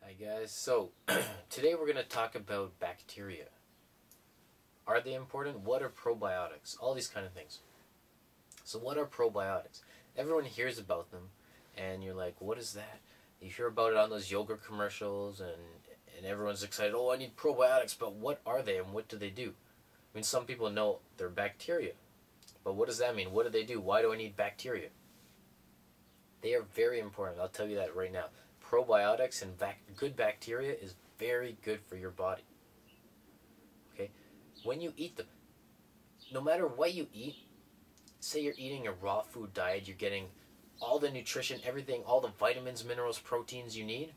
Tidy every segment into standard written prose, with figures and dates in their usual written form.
Hi guys, so today we're going to talk about bacteria. Are they important? What are probiotics? All these kind of things. So what are probiotics? Everyone hears about them and you're like, what is that? You hear about it on those yogurt commercials and everyone's excited, oh, I need probiotics, but what are they and what do they do? I mean, some people know they're bacteria, but what does that mean? What do they do? Why do I need bacteria? They are very important. I'll tell you that right now. Probiotics and good bacteria is very good for your body. Okay? When you eat them, no matter what you eat, say you're eating a raw food diet, you're getting all the nutrition, everything, all the vitamins, minerals, proteins you need,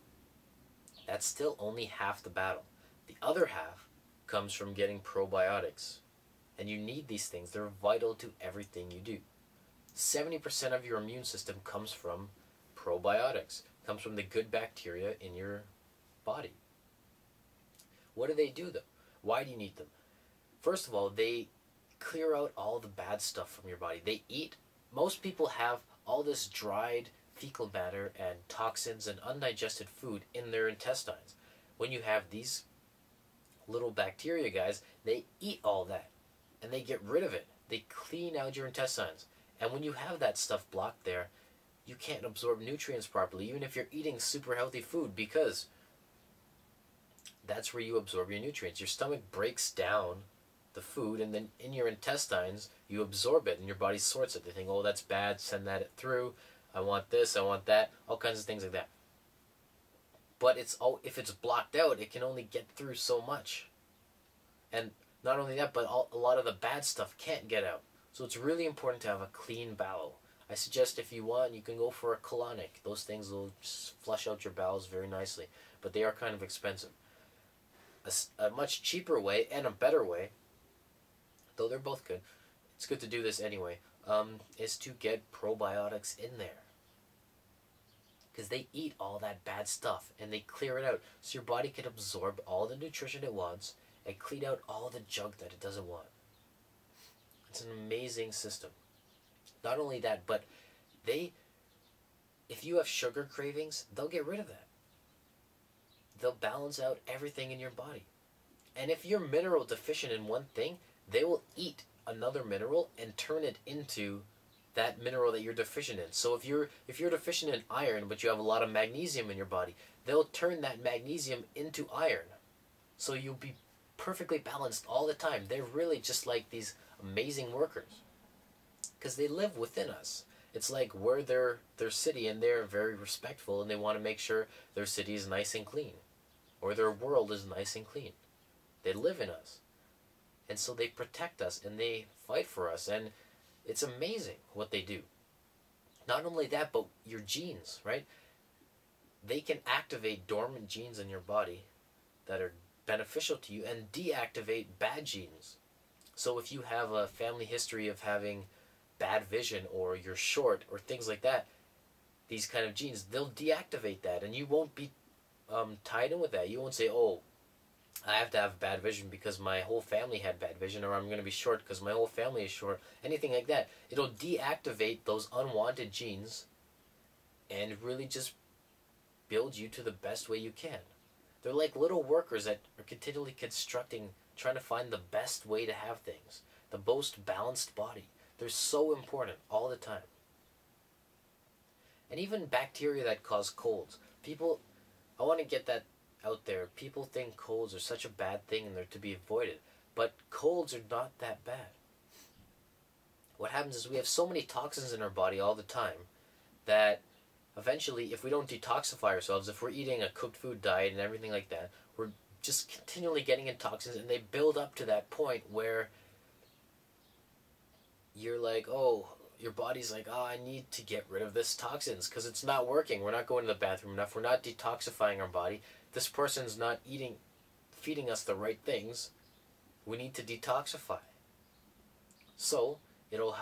that's still only half the battle. The other half comes from getting probiotics. And you need these things. They're vital to everything you do. 70% of your immune system comes from probiotics. Comes from the good bacteria in your body. What do they do though? Why do you need them? First of all, they clear out all the bad stuff from your body. Most people have all this dried fecal matter and toxins and undigested food in their intestines. When you have these little bacteria guys, they eat all that and they get rid of it. They clean out your intestines. And when you have that stuff blocked there, you can't absorb nutrients properly, even if you're eating super healthy food, because that's where you absorb your nutrients. Your stomach breaks down the food, and then in your intestines, you absorb it, and your body sorts it. They think, oh, that's bad, send that through. I want this, I want that, all kinds of things like that. But if it's blocked out, it can only get through so much. And not only that, but a lot of the bad stuff can't get out. So it's really important to have a clean bowel. I suggest if you want, you can go for a colonic. Those things will just flush out your bowels very nicely. But they are kind of expensive. A much cheaper way and a better way, though they're both good, it's good to do this anyway, is to get probiotics in there. Because they eat all that bad stuff and they clear it out. So your body can absorb all the nutrition it wants and clean out all the junk that it doesn't want. It's an amazing system. Not only that, but if you have sugar cravings, they'll get rid of that. They'll balance out everything in your body. And if you're mineral deficient in one thing, they will eat another mineral and turn it into that mineral that you're deficient in. So if you're deficient in iron, but you have a lot of magnesium in your body, they'll turn that magnesium into iron. So you'll be perfectly balanced all the time. They're really just like these amazing workers. Because they live within us. It's like we're their city and they're very respectful and they want to make sure their city is nice and clean. Or their world is nice and clean. They live in us. And so they protect us and they fight for us. And it's amazing what they do. Not only that, but your genes, right? They can activate dormant genes in your body that are beneficial to you and deactivate bad genes. So if you have a family history of having bad vision or you're short or things like that, these kind of genes, they'll deactivate that and you won't be tied in with that. You won't say, oh, I have to have bad vision because my whole family had bad vision, or I'm going to be short because my whole family is short, anything like that. It'll deactivate those unwanted genes and really just build you to the best way you can. They're like little workers that are continually constructing, trying to find the best way to have things, the most balanced body. They're so important all the time. And even bacteria that cause colds. I want to get that out there. People think colds are such a bad thing and they're to be avoided. But colds are not that bad. What happens is we have so many toxins in our body all the time that eventually, if we don't detoxify ourselves, if we're eating a cooked food diet and everything like that, we're just continually getting in toxins and they build up to that point where you're like, oh, your body's like, oh, I need to get rid of this toxins because it's not working. We're not going to the bathroom enough. We're not detoxifying our body. This person's not feeding us the right things. We need to detoxify. So it'll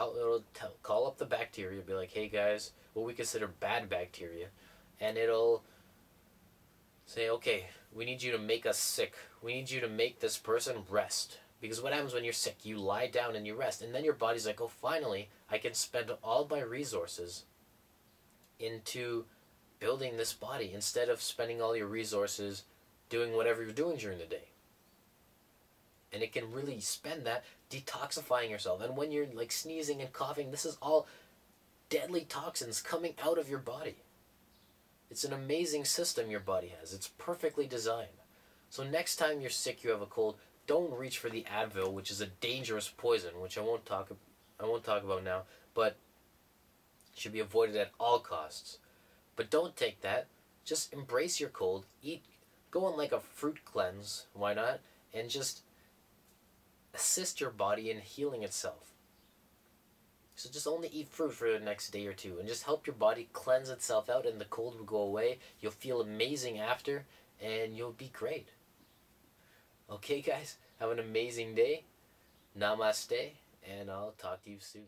call up the bacteria, be like, hey guys, what we consider bad bacteria, and it'll say, okay, we need you to make us sick. We need you to make this person rest. Because what happens when you're sick? You lie down and you rest. And then your body's like, oh, finally, I can spend all my resources into building this body instead of spending all your resources doing whatever you're doing during the day. And it can really spend that detoxifying yourself. And when you're like sneezing and coughing, this is all deadly toxins coming out of your body. It's an amazing system your body has. It's perfectly designed. So next time you're sick, you have a cold, don't reach for the Advil, which is a dangerous poison, which I won't talk about now, but should be avoided at all costs. But don't take that. Just embrace your cold. Go on like a fruit cleanse, why not? And just assist your body in healing itself. So just only eat fruit for the next day or two and just help your body cleanse itself out, and the cold will go away. You'll feel amazing after, and you'll be great. Okay guys, have an amazing day. Namaste, and I'll talk to you soon.